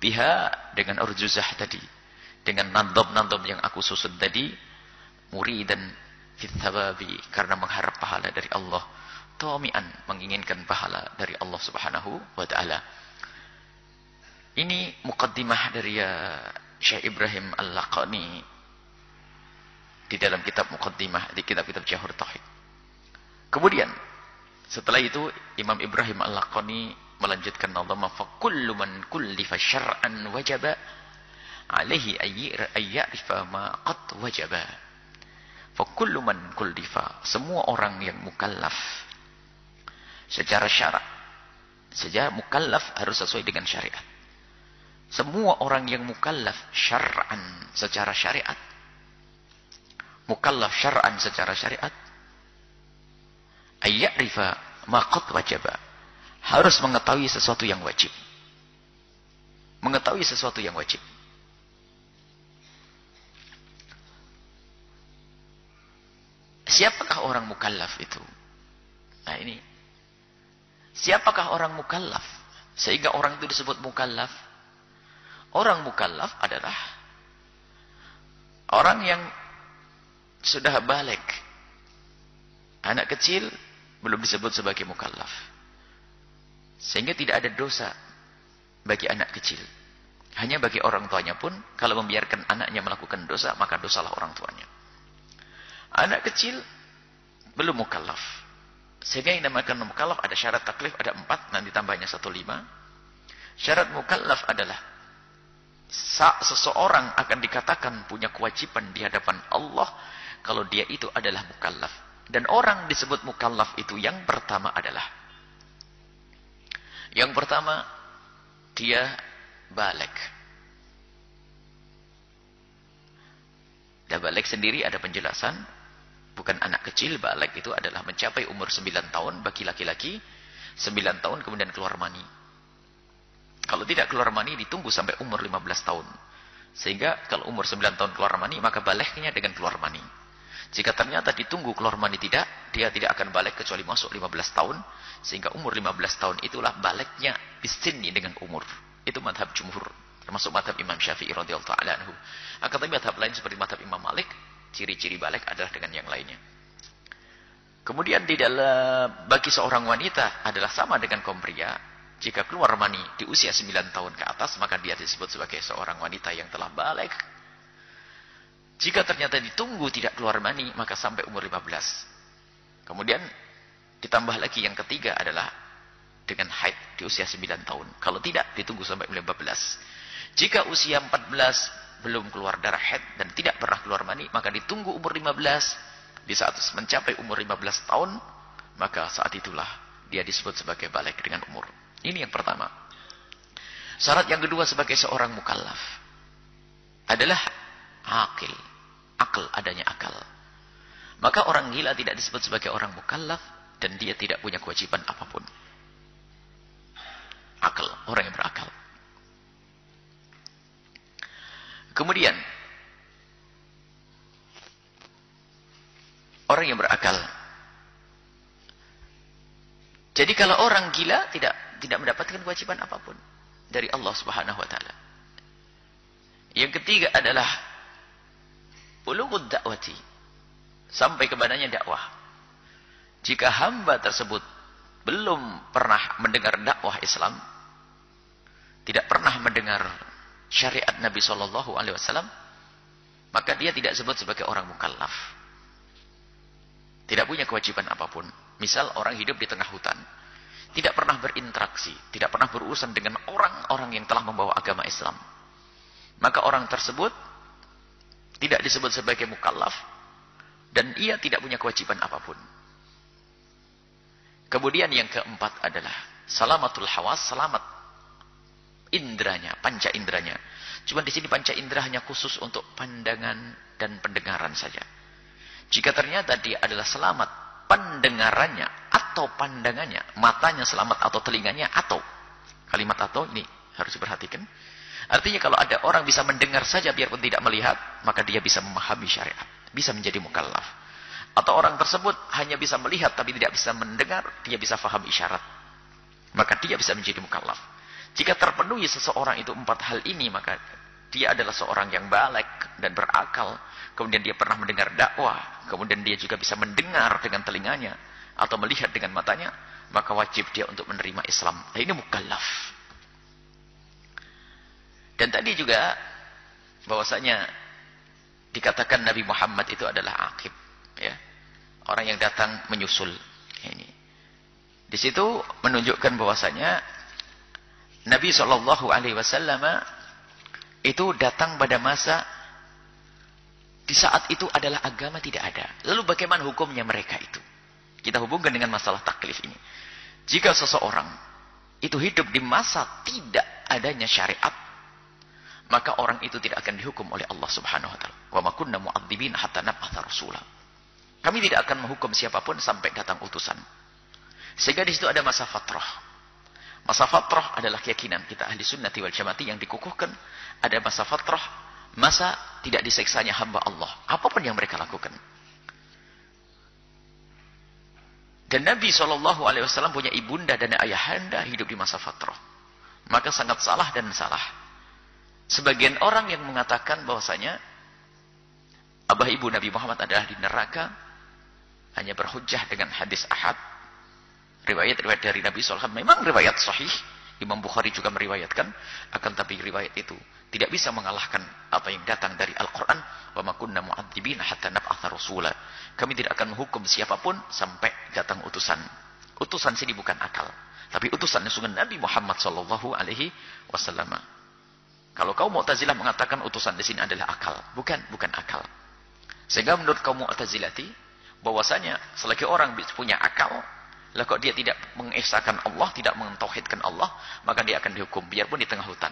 biha, dengan urjuzah tadi, dengan nadab-nadab yang aku susun tadi, muridan fit thawabi, karena mengharap pahala dari Allah, tami'an, menginginkan pahala dari Allah Subhanahu wa taala. Ini muqaddimah dari Syekh Ibrahim Al-Laqani di dalam kitab muqaddimah, di kitab-kitab Jawharatul Tauhid. Kemudian setelah itu Imam Ibrahim Al-Laqani melanjutkan nazama, fa kullu man kullifa syar'an wajaba alaihi ayyarifa ma qad wajaba. Fa kullu man kullifa, semua orang yang mukallaf secara syarak, secara mukallaf harus sesuai dengan syariat. Semua orang yang mukallaf syar'an, secara syariat, mukallaf syar'an, secara syariat, ayyarifa ma qad wajaba, harus mengetahui sesuatu yang wajib. Mengetahui sesuatu yang wajib. Siapakah orang mukallaf itu? Nah ini, siapakah orang mukallaf sehingga orang itu disebut mukallaf? Orang mukallaf adalah orang yang sudah balik. Anak kecil belum disebut sebagai mukallaf, sehingga tidak ada dosa bagi anak kecil. Hanya bagi orang tuanya pun, kalau membiarkan anaknya melakukan dosa, maka dosalah orang tuanya. Anak kecil belum mukallaf. Sehingga yang dinamakan mukallaf ada syarat taklif, ada 4, nanti tambahnya 1, 5. Syarat mukallaf adalah seseorang akan dikatakan punya kewajiban di hadapan Allah kalau dia itu adalah mukallaf. Dan orang disebut mukallaf itu yang pertama adalah, yang pertama dia baligh. Dan baligh sendiri ada penjelasan, bukan anak kecil. Baligh itu adalah mencapai umur 9 tahun bagi laki-laki, 9 tahun kemudian keluar mani. Kalau tidak keluar mani ditunggu sampai umur 15 tahun. Sehingga kalau umur 9 tahun keluar mani, maka balighnya dengan keluar mani. Jika ternyata ditunggu keluar mani tidak, dia tidak akan baligh kecuali masuk 15 tahun. Sehingga umur 15 tahun itulah balighnya bisinni dengan umur. Itu madhab jumhur. Termasuk madhab Imam Syafi'i radhiyallahu ta'ala anhu. Akan tapi madhab lain seperti madhab Imam Malik, ciri-ciri baligh adalah dengan yang lainnya. Kemudian di dalam bagi seorang wanita adalah sama dengan kaum pria. Jika keluar mani di usia 9 tahun ke atas, maka dia disebut sebagai seorang wanita yang telah baligh. Jika ternyata ditunggu tidak keluar mani, maka sampai umur 15. Kemudian ditambah lagi yang ketiga adalah dengan haid di usia 9 tahun. Kalau tidak, ditunggu sampai 15. Jika usia 14 belum keluar darah haid dan tidak pernah keluar mani, maka ditunggu umur 15. Di saat mencapai umur 15 tahun, maka saat itulah dia disebut sebagai baligh dengan umur. Ini yang pertama. Syarat yang kedua sebagai seorang mukallaf adalah akil. Akal, adanya akal. Maka orang gila tidak disebut sebagai orang mukallaf dan dia tidak punya kewajiban apapun. Akal, orang yang berakal. Kemudian orang yang berakal. Jadi kalau orang gila tidak mendapatkan kewajiban apapun dari Allah Subhanahu wa taala. Yang ketiga adalah bulughud da'wati, sampai kepadanya dakwah. Jika hamba tersebut belum pernah mendengar dakwah Islam, tidak pernah mendengar syariat Nabi SAW, maka dia tidak disebut sebagai orang mukallaf. Tidak punya kewajiban apapun. Misal orang hidup di tengah hutan, tidak pernah berinteraksi, tidak pernah berurusan dengan orang-orang yang telah membawa agama Islam, maka orang tersebut tidak disebut sebagai mukallaf dan ia tidak punya kewajiban apapun. Kemudian yang keempat adalah salamatul hawas, selamat indranya, panca indranya. Cuma di sini panca indra hanya khusus untuk pandangan dan pendengaran saja. Jika ternyata dia adalah selamat pendengarannya atau pandangannya, matanya selamat atau telinganya atau, kalimat atau ini harus diperhatikan. Artinya kalau ada orang bisa mendengar saja biarpun tidak melihat, maka dia bisa memahami syariat, bisa menjadi mukallaf. Atau orang tersebut hanya bisa melihat tapi tidak bisa mendengar, dia bisa faham isyarat, maka dia bisa menjadi mukallaf. Jika terpenuhi seseorang itu 4 hal ini, maka dia adalah seorang yang baligh dan berakal. Kemudian dia pernah mendengar dakwah, kemudian dia juga bisa mendengar dengan telinganya atau melihat dengan matanya, maka wajib dia untuk menerima Islam. Nah, ini mukallaf. Dan tadi juga bahwasanya dikatakan Nabi Muhammad itu adalah aqib, ya. Orang yang datang menyusul. Ini. Di situ menunjukkan bahwasanya Nabi SAW itu datang pada masa di saat itu adalah agama tidak ada. Lalu bagaimana hukumnya mereka itu? Kita hubungkan dengan masalah taklif ini. Jika seseorang itu hidup di masa tidak adanya syariat, maka orang itu tidak akan dihukum oleh Allah Subhanahu wa taala. Wa ma kunna mu'adzibina hatta nab'atsa rasula. Kami tidak akan menghukum siapapun sampai datang utusan. Sehingga di situ ada masa fatrah. Masa fatrah adalah keyakinan kita ahli sunnati wal jamaati yang dikukuhkan. Ada masa fatrah, masa tidak diseksanya hamba Allah, apapun yang mereka lakukan. Dan Nabi SAW punya ibunda dan ayahanda hidup di masa fatrah. Maka sangat salah dan salah sebagian orang yang mengatakan bahwasanya abah ibu Nabi Muhammad adalah di neraka, hanya berhujjah dengan hadis ahad. Riwayat-riwayat dari Nabi SAW memang riwayat sahih Imam Bukhari juga meriwayatkan, akan tapi riwayat itu tidak bisa mengalahkan apa yang datang dari Al-Quran. Wa ma kunna mu'adzibina hatta nab'atha rasula. Kami tidak akan menghukum siapapun sampai datang utusan. Utusan sini bukan akal, tapi utusan sungguh Nabi Muhammad sallallahu alaihi wasallam. Kalau kaum Mu'tazilah mengatakan utusan di sini adalah akal, bukan akal. Sehingga menurut kaum Mu'tazilati bahwasanya selagi orang punya akal, lah kok dia tidak mengesahkan Allah, tidak mentauhidkan Allah, maka dia akan dihukum biarpun di tengah hutan.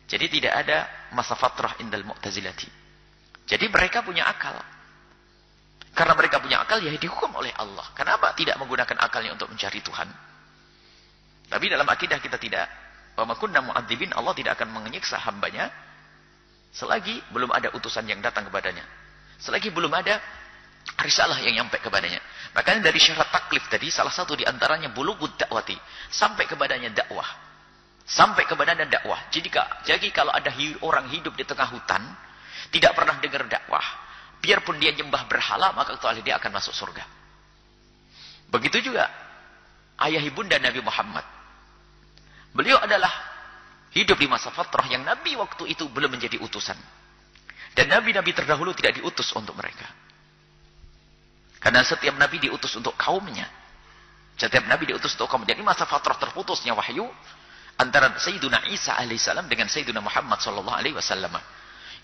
Jadi tidak ada masa fatrah indal Mu'tazilati. Jadi mereka punya akal. Karena mereka punya akal, ya dihukum oleh Allah. Kenapa tidak menggunakan akalnya untuk mencari Tuhan? Tapi dalam akidah kita tidak. Wa ma kunna mu'adzibin, Allah tidak akan menyiksa hambanya selagi belum ada utusan yang datang kepadanya. Selagi belum ada risalah yang nyampe kepadanya. Makanya dari syarat taklif tadi, salah satu di antaranya bulughud dakwati, sampai kepadanya dakwah. Sampai kepadanya dakwah. Jadi kalau ada orang hidup di tengah hutan, tidak pernah dengar dakwah, biarpun dia nyembah berhala, maka kecuali dia akan masuk surga. Begitu juga ayah ibunda Nabi Muhammad. Beliau adalah hidup di masa fatrah yang Nabi waktu itu belum menjadi utusan. Dan Nabi-Nabi terdahulu tidak diutus untuk mereka. Karena setiap Nabi diutus untuk kaumnya. Setiap Nabi diutus untuk kaumnya. Jadi masa fatrah terputusnya wahyu antara Sayyiduna Isa alaihissalam dengan Sayyiduna Muhammad sallallahu alaihi wasallam.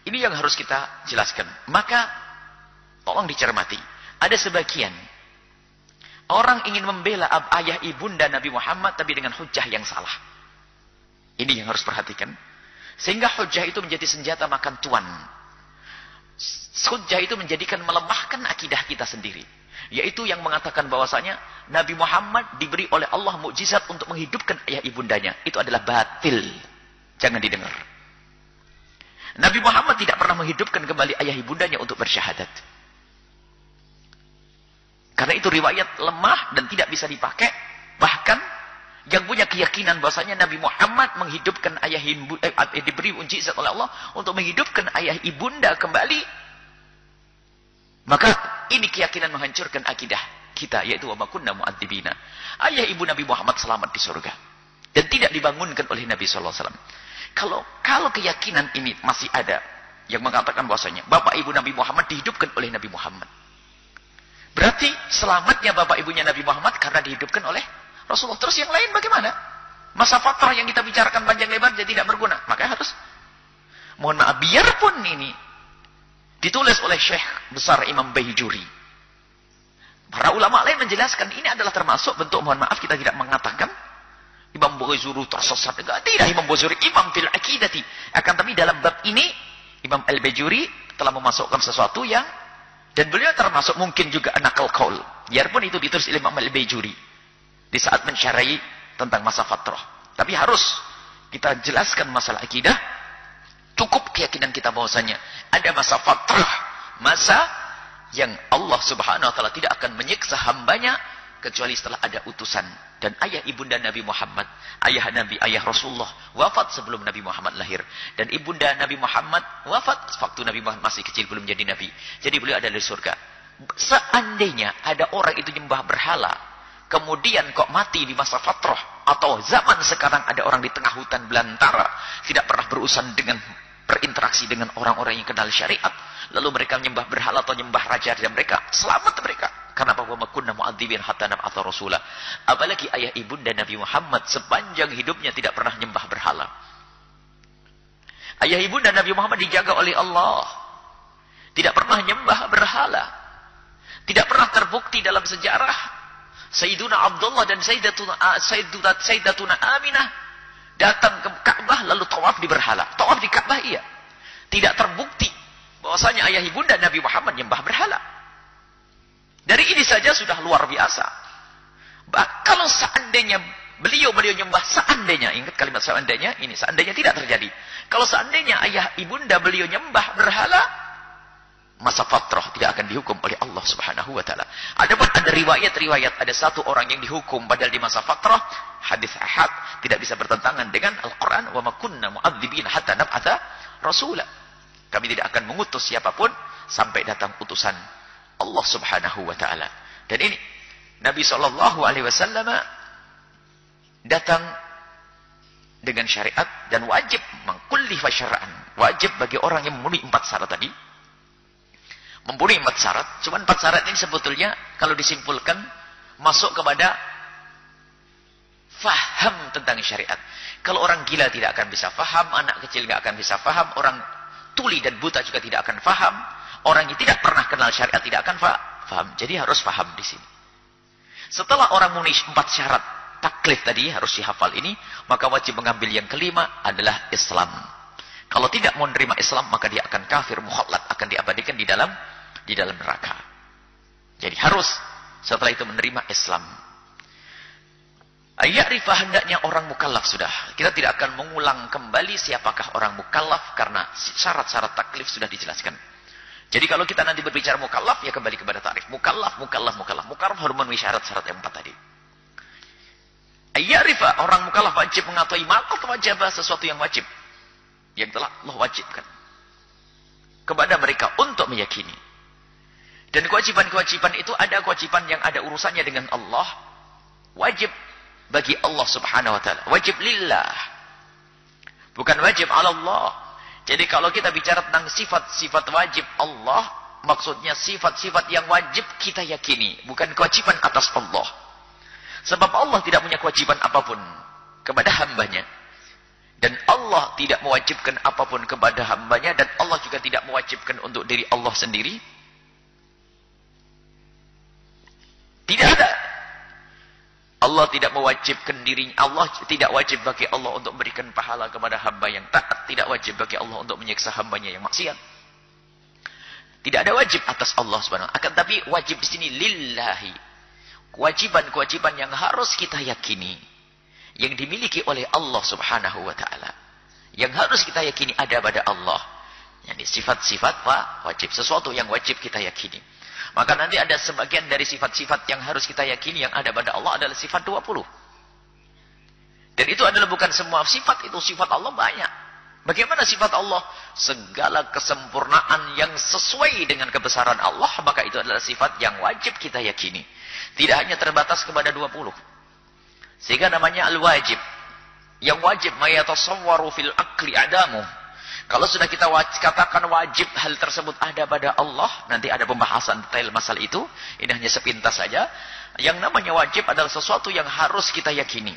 Ini yang harus kita jelaskan. Maka tolong dicermati. Ada sebagian orang ingin membela ayah ibunda Nabi Muhammad tapi dengan hujah yang salah. Ini yang harus perhatikan. Sehingga hujah itu menjadi senjata makan tuan. Hujah itu menjadikan melemahkan akidah kita sendiri. Yaitu yang mengatakan bahwasanya Nabi Muhammad diberi oleh Allah mukjizat untuk menghidupkan ayah ibundanya. Itu adalah batil. Jangan didengar. Nabi Muhammad tidak pernah menghidupkan kembali ayah ibundanya untuk bersyahadat. Karena itu riwayat lemah dan tidak bisa dipakai. Bahkan yang punya keyakinan bahwasanya Nabi Muhammad menghidupkan ayah ibunda, diberi mukjizat oleh Allah untuk menghidupkan ayah ibunda kembali, maka ini keyakinan menghancurkan akidah kita, yaitu wa ma kunna mu'adzibina. Ayah ibu Nabi Muhammad selamat di surga dan tidak dibangunkan oleh Nabi sallallahu alaihi wasallam. Kalau keyakinan ini masih ada yang mengatakan bahwasanya bapak ibu Nabi Muhammad dihidupkan oleh Nabi Muhammad, berarti selamatnya bapak ibunya Nabi Muhammad karena dihidupkan oleh Rasulullah. Terus yang lain bagaimana? Masa fatrah yang kita bicarakan panjang lebar jadi tidak berguna. Makanya harus, mohon maaf, biarpun ini ditulis oleh Syekh besar Imam Baijuri, para ulama lain menjelaskan ini adalah termasuk bentuk, mohon maaf, kita tidak mengatakan Imam Baijuri tersesat. Tidak, Imam Baijuri imam fil akidati. Akan tapi dalam bab ini Imam Al-Baijuri telah memasukkan sesuatu yang, dan beliau termasuk mungkin juga nakal qaul. Biarpun itu ditulis oleh Imam Al-Baijuri di saat mensyarahi tentang masa fatrah. Tapi harus kita jelaskan masalah akidah. Cukup keyakinan kita bahwasanya ada masa fatrah, masa yang Allah Subhanahu wa taala tidak akan menyiksa hambanya kecuali setelah ada utusan. Dan ayah ibunda Nabi Muhammad, ayah Rasulullah wafat sebelum Nabi Muhammad lahir, dan ibunda Nabi Muhammad wafat waktu Nabi Muhammad masih kecil, belum jadi nabi. Jadi beliau ada di surga. Seandainya ada orang itu nyembah berhala, kemudian kok mati di masa fatrah, atau zaman sekarang ada orang di tengah hutan belantara, tidak pernah berurusan dengan, berinteraksi dengan orang-orang yang kenal syariat, lalu mereka menyembah berhala atau menyembah raja dan mereka, selamat mereka. Karena wa ma kunna mu'adzibin hatta nab'atha rasula. Apalagi ayah ibunda Nabi Muhammad sepanjang hidupnya tidak pernah menyembah berhala. Ayah ibunda Nabi Muhammad dijaga oleh Allah, tidak pernah menyembah berhala. Tidak pernah terbukti dalam sejarah Sayyiduna Abdullah dan Sayyidatuna Aminah datang ke Ka'bah lalu tawaf di berhala. Tawaf di Ka'bah iya. Tidak terbukti bahwasanya ayah ibunda Nabi Muhammad menyembah berhala. Dari ini saja sudah luar biasa. Kalau seandainya beliau nyembah, seandainya, ingat kalimat seandainya, ini seandainya tidak terjadi. Kalau seandainya ayah ibunda beliau nyembah berhala, masa fatrah tidak akan dihukum oleh Allah Subhanahu wa taala. Adapun ada riwayat-riwayat ada satu orang yang dihukum padahal di masa fatrah, hadis ahad, tidak bisa bertentangan dengan Al-Qur'an, wa ma kunna mu'adzibina hatta nab'atha rasula. Kami tidak akan mengutus siapapun sampai datang utusan Allah Subhanahu wa taala. Dan ini Nabi sallallahu alaihi wasallam datang dengan syariat dan wajib mengkullifa syara'an. Wajib bagi orang yang memenuhi 4 syarat tadi. Memenuhi 4 syarat. Cuma 4 syarat ini sebetulnya kalau disimpulkan masuk kepada faham tentang syariat. Kalau orang gila tidak akan bisa faham, anak kecil tidak akan bisa faham, orang tuli dan buta juga tidak akan faham, orang yang tidak pernah kenal syariat tidak akan faham. Jadi harus faham di sini. Setelah orang memenuhi 4 syarat taklif tadi harus dihafal ini, maka wajib mengambil yang kelima adalah Islam. Kalau tidak mau menerima Islam, maka dia akan kafir mukhallat, akan diabadikan di dalam neraka. Jadi harus setelah itu menerima Islam. Ya'rifah hendaknya orang mukallaf sudah. Kita tidak akan mengulang kembali siapakah orang mukallaf karena syarat-syarat taklif sudah dijelaskan. Jadi kalau kita nanti berbicara mukallaf, ya kembali kepada tarif. Mukallaf. Mukallaf harus memenuhi syarat-syarat yang 4 tadi. Ya'rifah orang mukallaf wajib mengetahui ma wajibah sesuatu yang wajib. Yang telah Allah wajibkan kepada mereka untuk meyakini. Dan kewajiban-kewajiban itu ada kewajiban yang ada urusannya dengan Allah. Wajib bagi Allah subhanahu wa ta'ala. Wajib lillah. Bukan wajib ala Allah. Jadi kalau kita bicara tentang sifat-sifat wajib Allah, maksudnya sifat-sifat yang wajib kita yakini. Bukan kewajiban atas Allah. Sebab Allah tidak punya kewajiban apapun kepada hambanya. Dan Allah tidak mewajibkan apapun kepada hambanya. Dan Allah juga tidak mewajibkan untuk diri Allah sendiri. Tidak ada. Allah tidak mewajibkan dirinya. Allah tidak wajib bagi Allah untuk memberikan pahala kepada hamba yang taat. Tidak wajib bagi Allah untuk menyiksa hambanya yang maksiat. Tidak ada wajib atas Allah subhanahu wa ta'ala. Akan tapi wajib di sini lillahi. Kewajiban-kewajiban yang harus kita yakini. Yang dimiliki oleh Allah subhanahu wa ta'ala. Yang harus kita yakini ada pada Allah. Yani sifat-sifat wajib. Sesuatu yang wajib kita yakini. Maka nanti ada sebagian dari sifat-sifat yang harus kita yakini yang ada pada Allah adalah sifat 20. Dan itu adalah bukan semua sifat. Itu sifat Allah banyak. Bagaimana sifat Allah? Segala kesempurnaan yang sesuai dengan kebesaran Allah. Maka itu adalah sifat yang wajib kita yakini. Tidak hanya terbatas kepada 20. Sehingga namanya al-wajib. Yang wajib mayatasawwaru fil akli adamu. Kalau sudah kita katakan wajib hal tersebut ada pada Allah. Nanti ada pembahasan detail masalah itu. Ini hanya sepintas saja. Yang namanya wajib adalah sesuatu yang harus kita yakini.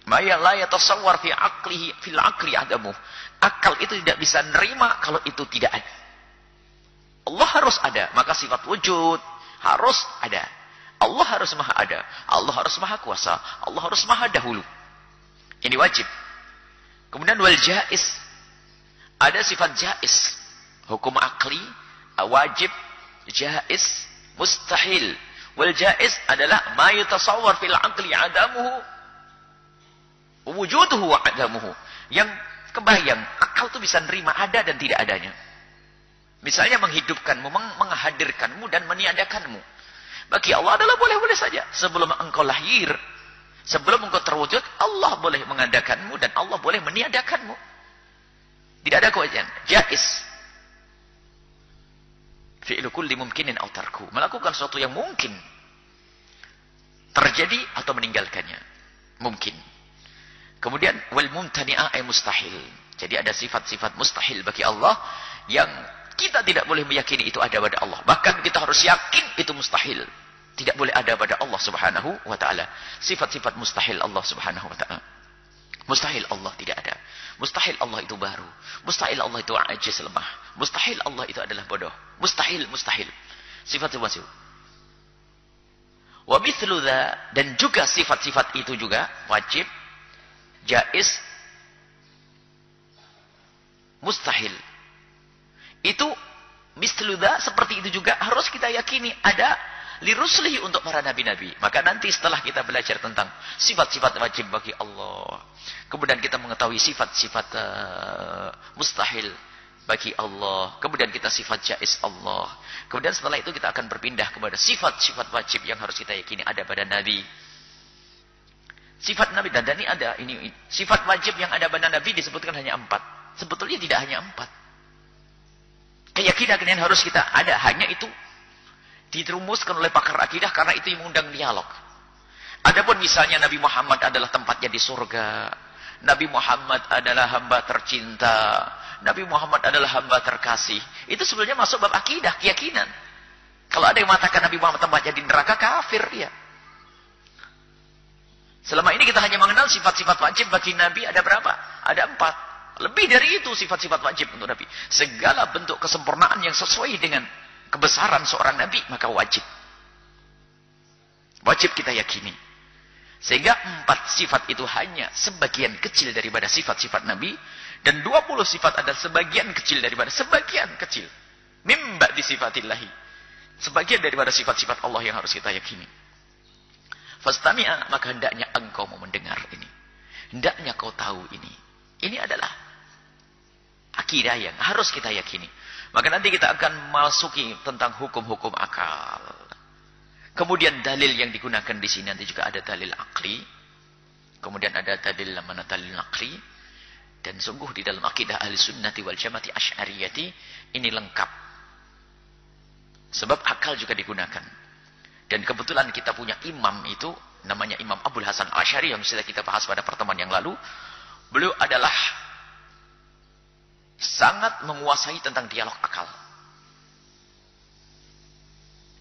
Maya la yatasawwar fil akli adamu. Akal itu tidak bisa nerima kalau itu tidak ada. Allah harus ada. Maka sifat wujud harus ada. Allah harus maha ada. Allah harus maha kuasa. Allah harus maha dahulu. Ini wajib. Kemudian wal jaiz. Ada sifat jaiz. Hukum akli, wajib, jaiz, mustahil. Wal jaiz adalah ma yatasawwar fil akli adamuhu wujuduhu wa adamuhu. Yang kebayang, akal itu bisa nerima ada dan tidak adanya. Misalnya menghidupkanmu, menghadirkanmu dan meniadakanmu. Bagi Allah adalah boleh-boleh saja. Sebelum engkau lahir, sebelum engkau terwujud, Allah boleh mengadakanmu dan Allah boleh meniadakanmu. Tidak ada kewajiban. Jaiz. Fi'lu kulli mumkinin aw tarku. Melakukan sesuatu yang mungkin terjadi atau meninggalkannya. Mungkin. Kemudian wal mumtani'a ay mustahil. Jadi ada sifat-sifat mustahil bagi Allah yang kita tidak boleh meyakini itu ada pada Allah. Bahkan kita harus yakin itu mustahil. Tidak boleh ada pada Allah subhanahu wa ta'ala. Sifat-sifat mustahil Allah subhanahu wa ta'ala. Mustahil Allah tidak ada. Mustahil Allah itu baru. Mustahil Allah itu ajiz lemah. Mustahil Allah itu adalah bodoh. Mustahil. Sifat itu wajib. Wa mithlu dha, dan juga sifat-sifat itu juga wajib, jaiz, mustahil. Itu mithlu dha, seperti itu juga harus kita yakini ada liruslihi untuk para nabi-nabi. Maka nanti setelah kita belajar tentang sifat-sifat wajib bagi Allah, kemudian kita mengetahui sifat-sifat mustahil bagi Allah, kemudian kita sifat jaiz Allah, kemudian setelah itu kita akan berpindah kepada sifat-sifat wajib yang harus kita yakini ada pada nabi. Sifat nabi dan ini ada, ini sifat wajib yang ada pada nabi disebutkan hanya 4. Sebetulnya tidak hanya 4. Keyakinan yang harus kita ada hanya itu. Dirumuskan oleh pakar akidah karena itu yang mengundang dialog. Adapun misalnya Nabi Muhammad adalah tempatnya di surga, Nabi Muhammad adalah hamba tercinta, Nabi Muhammad adalah hamba terkasih. Itu sebenarnya masuk bab akidah, keyakinan. Kalau ada yang mengatakan Nabi Muhammad tempatnya di neraka, kafir dia. Selama ini kita hanya mengenal sifat-sifat wajib bagi Nabi ada berapa? Ada 4. Lebih dari itu sifat-sifat wajib untuk Nabi. Segala bentuk kesempurnaan yang sesuai dengan kebesaran seorang Nabi, maka wajib. Wajib kita yakini. Sehingga 4 sifat itu hanya sebagian kecil daripada sifat-sifat Nabi. Dan 20 sifat adalah sebagian kecil daripada sebagian kecil. Mimba di sifatillahi. Sebagian daripada sifat-sifat Allah yang harus kita yakini. Fastami'a, maka hendaknya engkau mau mendengar ini. Hendaknya kau tahu ini. Ini adalah akidah yang harus kita yakini. Maka nanti kita akan masuki tentang hukum-hukum akal. Kemudian dalil yang digunakan di sini nanti juga ada dalil akli. Kemudian ada dalil mana dalil akli. Dan sungguh di dalam akidah ahli sunnati wal jamaati asy'ariyati ini lengkap. Sebab akal juga digunakan. Dan kebetulan kita punya imam itu, namanya Imam Abul Hasan Asy'ari yang sudah kita bahas pada pertemuan yang lalu. Beliau adalah sangat menguasai tentang dialog akal.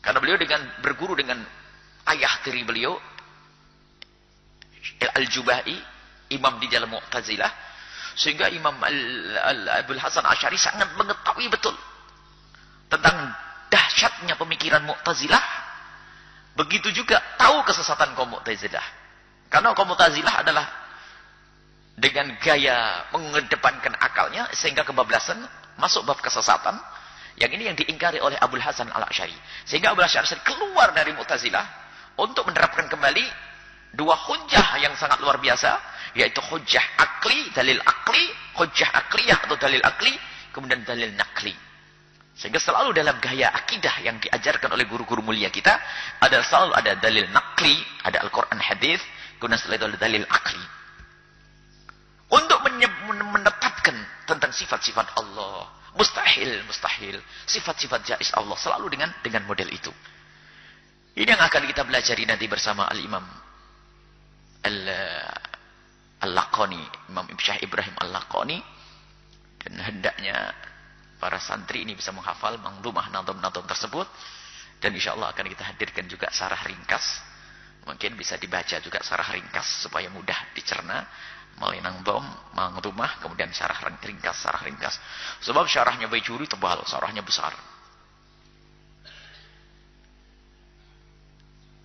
Karena beliau berguru dengan ayah tiri beliau, Al-Jubai, imam di dalam Mu'tazilah. Sehingga Imam Abul Hasan Asy'ari sangat mengetahui betul tentang dahsyatnya pemikiran Mu'tazilah. Begitu juga tahu kesesatan kaum Mu'tazilah. Karena kaum Mu'tazilah adalah dengan gaya mengedepankan akalnya sehingga kebablasan masuk bab kesesatan. Yang ini yang diingkari oleh Abul Hasan Al-Asy'ari. Sehingga Abul Hasan Al-Asy'ari keluar dari Mu'tazilah untuk menerapkan kembali 2 hujjah yang sangat luar biasa, yaitu hujjah akli, dalil akli, hujjah akliyah atau dalil akli, kemudian dalil nakli. Sehingga selalu dalam gaya akidah yang diajarkan oleh guru-guru mulia kita, ada selalu ada dalil nakli, ada Al-Quran hadis, kemudian setelah itu ada dalil akli. Untuk menetapkan tentang sifat-sifat Allah, mustahil, sifat-sifat jaiz Allah, selalu dengan model itu. Ini yang akan kita pelajari nanti bersama Al-Imam Al-Laqani, Imam Syekh Ibrahim Al-Laqani. Dan hendaknya para santri ini bisa menghafal manzumah nazam-nazam tersebut. Dan insya Allah akan kita hadirkan juga sarah ringkas. Mungkin bisa dibaca juga sarah ringkas supaya mudah dicerna. Mulai nazam, manzumah, kemudian sarah ringkas. Sebab syarahnya Baijuri tebal, sarahnya besar.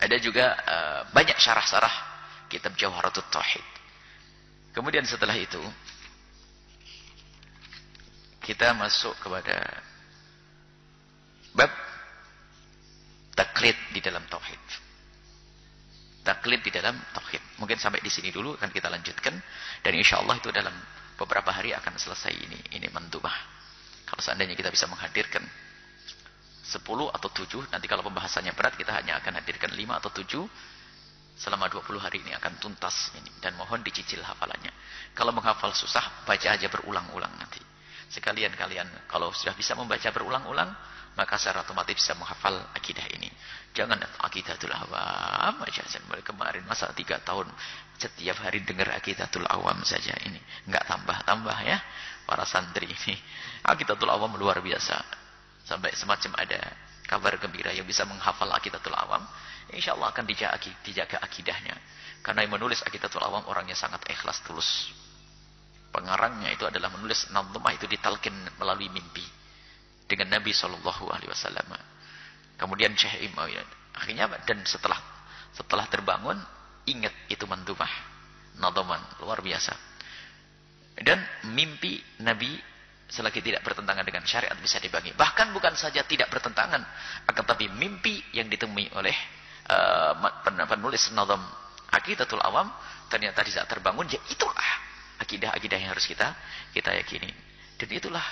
Ada juga banyak syarah-syarah kitab Jawharatut Tauhid. Kemudian setelah itu kita masuk kepada bab taklid di dalam tauhid. Taklid di dalam tauhid. Mungkin sampai di sini dulu akan kita lanjutkan dan insyaallah itu dalam beberapa hari akan selesai ini mandubah. Kalau seandainya kita bisa menghadirkan 10 atau 7, nanti kalau pembahasannya berat kita hanya akan hadirkan 5 atau 7. Selama 20 hari ini akan tuntas ini. Dan mohon dicicil hafalannya. Kalau menghafal susah, baca aja berulang-ulang nanti. Sekalian kalian, kalau sudah bisa membaca berulang-ulang, maka secara otomatis bisa menghafal akidah ini. Jangan akidatul awam aja. Mulai kemarin, masa 3 tahun, setiap hari dengar akidatul awam saja ini. Enggak tambah-tambah ya, para santri ini. Akidatul awam luar biasa. Sampai semacam ada kabar gembira yang bisa menghafal akidatul awam. InsyaAllah akan dijaga akidahnya. Karena yang menulis akidatul awam orangnya sangat ikhlas tulus. Pengarangnya itu adalah menulis nazmah itu ditalkin melalui mimpi. Dengan Nabi SAW. Kemudian Syekh Imam. Akhirnya dan setelah terbangun, ingat itu mandumah. Nazman, luar biasa. Dan mimpi Nabi selagi tidak bertentangan dengan syariat bisa dibagi. Bahkan bukan saja tidak bertentangan. Akan tapi mimpi yang ditemui oleh penulis nazam Aqidatul Awam ternyata di saat terbangun, ya itulah akidah-akidah yang harus kita yakini. Dan itulah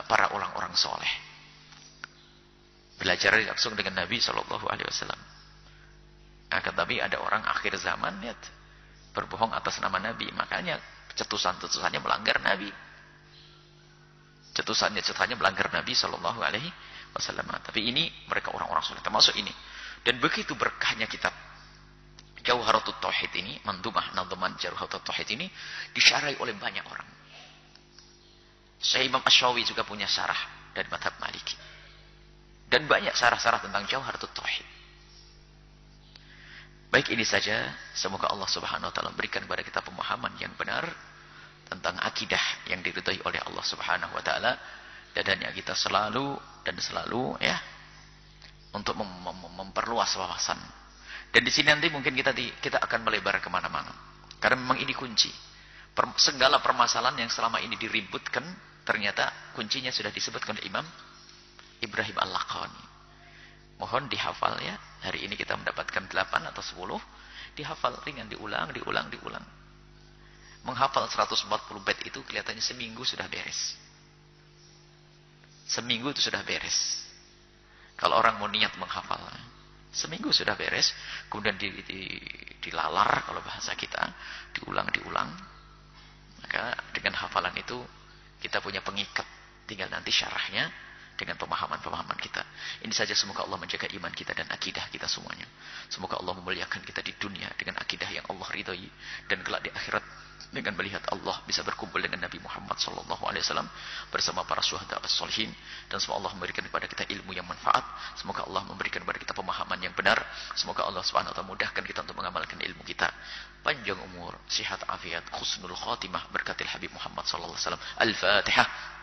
para orang-orang soleh. Belajar langsung dengan Nabi SAW. Akan tapi ada orang akhir zaman ya, berbohong atas nama Nabi. Makanya cetusan-cetusannya melanggar Nabi. Cetusannya melanggar Nabi SAW. Tapi ini mereka orang-orang soleh termasuk ini. Dan begitu berkahnya kitab Jauharatul Tauhid ini, mandumah nadhaman Jauharatul Tauhid ini disyarahi oleh banyak orang. Syekh Imam Asy-Syawi juga punya syarah dari mazhab Maliki. Dan banyak syarah-syarah tentang Jauharatul Tauhid. Baik, ini saja. Semoga Allah Subhanahu wa taala berikan kepada kita pemahaman yang benar tentang akidah yang diridhai oleh Allah Subhanahu wa taala. Dadanya kita selalu ya untuk memperluas wawasan. Dan di sini nanti mungkin kita akan melebar kemana-mana. Karena memang ini kunci. Segala permasalahan yang selama ini diributkan, ternyata kuncinya sudah disebutkan oleh Imam Ibrahim Al-Laqani. Mohon dihafal ya. Hari ini kita mendapatkan 8 atau 10. Dihafal ringan, diulang. Menghafal 140 bait itu kelihatannya seminggu sudah beres. Seminggu itu sudah beres. Kalau orang mau niat menghafal, seminggu sudah beres. Kemudian dilalar kalau bahasa kita, diulang. Maka dengan hafalan itu kita punya pengikat. Tinggal nanti syarahnya dengan pemahaman-pemahaman kita. Ini saja, semoga Allah menjaga iman kita dan akidah kita semuanya. Semoga Allah memuliakan kita di dunia dengan akidah yang Allah ridhai, dan kelak di akhirat dengan melihat Allah bisa berkumpul dengan Nabi Muhammad SAW bersama para syuhada as-solihin. Dan semoga Allah memberikan kepada kita ilmu yang manfaat. Semoga Allah memberikan kepada kita pemahaman yang benar. Semoga Allah Subhanahu wa taala mudahkan kita untuk mengamalkan ilmu kita. Panjang umur, sihat afiat, husnul khatimah berkatil Habib Muhammad SAW. Al-Fatihah.